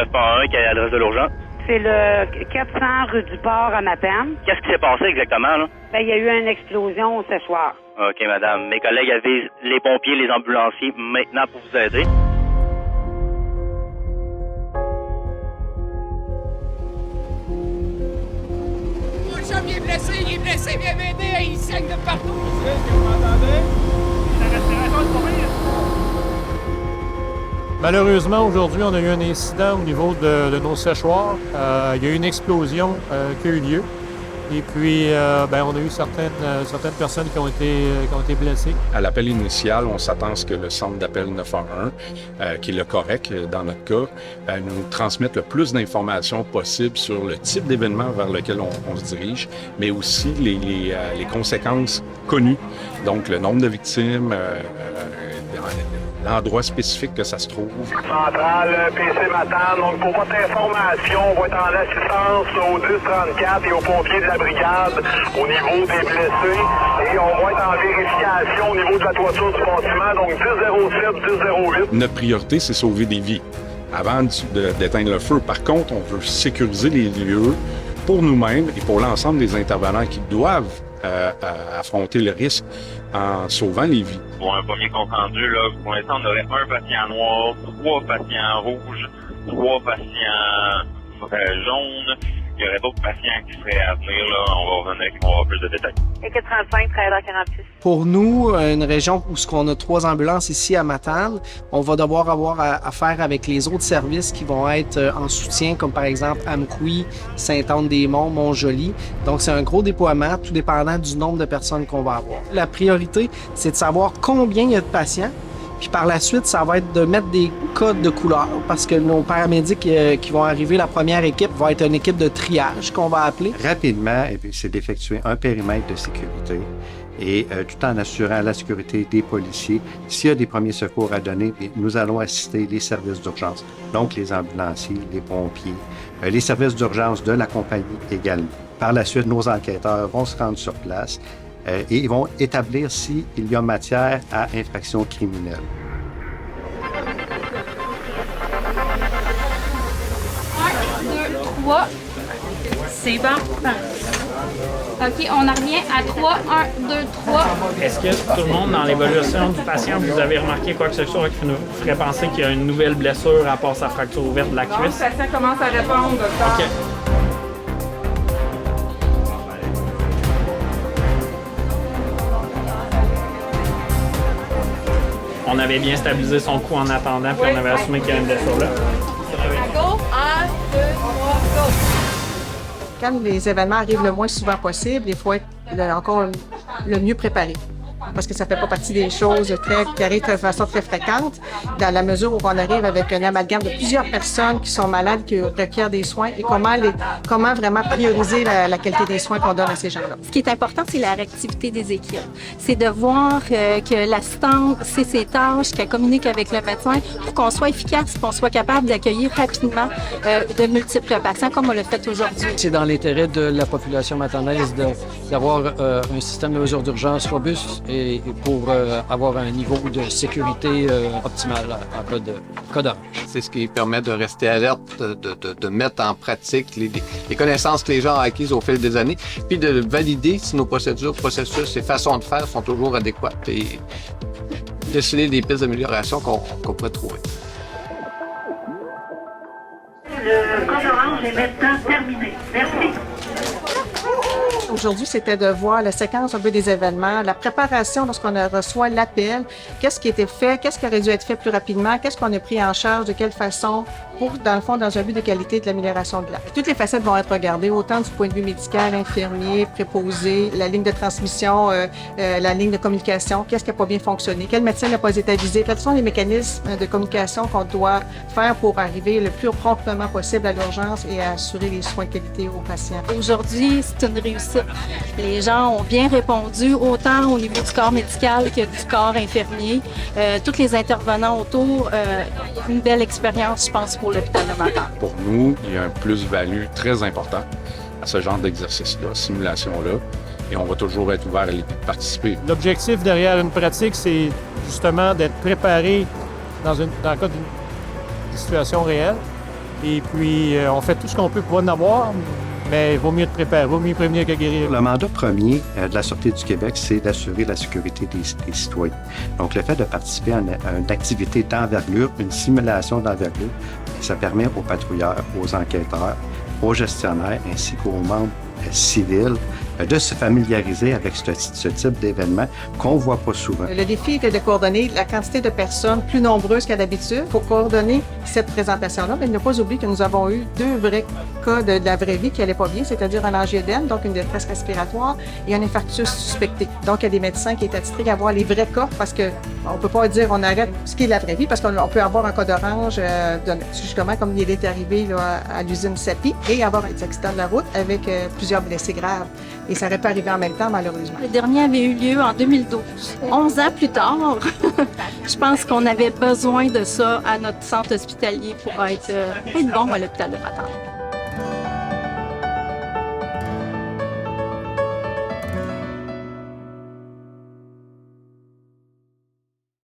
911, quelle est l'adresse de l'urgence? C'est le 400 rue du Port à Matane. Qu'est-ce qui s'est passé exactement, là? Il y a eu une explosion ce soir. OK, madame. Mes collègues avisent les pompiers, les ambulanciers maintenant pour vous aider. Mon chum, il est blessé, viens m'aider, il saigne de partout. Est-ce que vous m'entendez? La respiration est tombée. Malheureusement, aujourd'hui, on a eu un incident au niveau de nos séchoirs. Il y a eu une explosion qui a eu lieu. Et puis, on a eu certaines personnes qui ont été blessées. À l'appel initial, on s'attend à ce que le centre d'appel 911, qui est le correct dans notre cas, nous transmette le plus d'informations possible sur le type d'événement vers lequel on se dirige, mais aussi les conséquences connues, donc le nombre de victimes, l'endroit spécifique que ça se trouve. Centrale PC Matane, donc pour votre information, on va être en assistance au 1034 et aux pompiers de la brigade au niveau des blessés et on va être en vérification au niveau de la toiture du bâtiment, donc 1007, 1008. Notre priorité, c'est sauver des vies avant d'éteindre le feu. Par contre, on veut sécuriser les lieux pour nous-mêmes et pour l'ensemble des intervenants qui doivent affronter le risque en sauvant les vies. Pour un premier compte rendu, là, pour l'instant, on aurait un patient noir, 3 patients rouges, 3 patients jaunes. Il y aurait d'autres patients qui seraient à venir. Là, on va revenir avec avoir plus de détails. Équipe 35, travailleur 46. Pour nous, une région où on a 3 ambulances ici à Matane, on va devoir avoir à faire avec les autres services qui vont être en soutien, comme par exemple Amqui, Sainte-Anne-des-Monts, Montjoly. Donc, c'est un gros déploiement, tout dépendant du nombre de personnes qu'on va avoir. La priorité, c'est de savoir combien il y a de patients. Puis par la suite, ça va être de mettre des codes de couleur parce que nos paramédics qui vont arriver, la première équipe va être une équipe de triage qu'on va appeler. Rapidement, c'est d'effectuer un périmètre de sécurité et tout en assurant la sécurité des policiers. S'il y a des premiers secours à donner, nous allons assister les services d'urgence, donc les ambulanciers, les pompiers, les services d'urgence de la compagnie également. Par la suite, nos enquêteurs vont se rendre sur place et ils vont établir s'il y a matière à infraction criminelle. 1, 2, 3. C'est bon. OK, on en revient à 3. 1, 2, 3. Est-ce que tout le monde, dans l'évaluation du patient, vous avez remarqué quoi que ce soit qui nous ferait penser qu'il y a une nouvelle blessure à part sa fracture ouverte de la cuisse? Le patient commence à répondre, docteur. OK. On avait bien stabilisé son cou en attendant, puis on avait assumé qu'il y avait une blessure là. À gauche, 1, 2, 3, go! Quand les événements arrivent le moins souvent possible, il faut être encore le mieux préparé. Parce que ça fait pas partie des choses qui arrivent de façon très fréquente, dans la mesure où on arrive avec un amalgame de plusieurs personnes qui sont malades, qui requièrent des soins, et comment vraiment prioriser la qualité des soins qu'on donne à ces gens-là. Ce qui est important, c'est la réactivité des équipes. C'est de voir que l'assistante sait ses tâches, qu'elle communique avec le médecin pour qu'on soit efficace, qu'on soit capable d'accueillir rapidement de multiples patients comme on l'a fait aujourd'hui. C'est dans l'intérêt de la population matanaise d'avoir un système de mesures d'urgence robuste et pour avoir un niveau de sécurité optimal en cas d'orange. C'est ce qui permet de rester alerte, de mettre en pratique les connaissances que les gens ont acquises au fil des années, puis de valider si nos procédures, processus et façons de faire sont toujours adéquates et déceler des pistes d'amélioration qu'on pourrait trouver. Le code orange est maintenant terminé. Merci. Aujourd'hui, c'était de voir la séquence un peu des événements, la préparation lorsqu'on reçoit l'appel, qu'est-ce qui était fait, qu'est-ce qui aurait dû être fait plus rapidement, qu'est-ce qu'on a pris en charge, de quelle façon, pour, dans le fond, dans un but de qualité et de l'amélioration de l'air. Toutes les facettes vont être regardées, autant du point de vue médical, infirmier, préposé, la ligne de transmission, la ligne de communication, qu'est-ce qui n'a pas bien fonctionné, quel médecin n'a pas été avisé, quels sont les mécanismes de communication qu'on doit faire pour arriver le plus promptement possible à l'urgence et à assurer les soins de qualité aux patients. Aujourd'hui, c'est une réussite. Les gens ont bien répondu, autant au niveau du corps médical que du corps infirmier. Tous les intervenants autour, une belle expérience, je pense, pour l'hôpital de Matane. Pour nous, il y a un plus-value très important à ce genre d'exercice-là, simulation-là, et on va toujours être ouvert à l'idée de participer. L'objectif derrière une pratique, c'est justement d'être préparé dans le cas d'une situation réelle, Et puis, on fait tout ce qu'on peut pour en avoir, mais il vaut mieux être préparé, il vaut mieux prévenir que guérir. Le mandat premier de la Sûreté du Québec, c'est d'assurer la sécurité des citoyens. Donc, le fait de participer à une activité d'envergure, une simulation d'envergure, ça permet aux patrouilleurs, aux enquêteurs, aux gestionnaires ainsi qu'aux membres civils de se familiariser avec ce type d'événement qu'on ne voit pas souvent. Le défi était de coordonner la quantité de personnes plus nombreuses qu'à d'habitude pour coordonner cette présentation-là. Mais ne pas oublier que nous avons eu 2 vrais cas de la vraie vie qui n'allaient pas bien, c'est-à-dire un angioédème, donc une détresse respiratoire, et un infarctus suspecté. Donc, il y a des médecins qui étaient attitrés à voir les vrais cas parce que on ne peut pas dire on arrête ce qui est la vraie vie parce qu'on peut avoir un cas d'orange, justement comme il est arrivé là, à l'usine Sapi, et avoir un accident de la route avec plusieurs blessés graves. Et ça n'aurait pas arrivé en même temps, malheureusement. Le dernier avait eu lieu en 2012. 11 ans plus tard, je pense qu'on avait besoin de ça à notre centre hospitalier pour être bon à l'hôpital de Matane.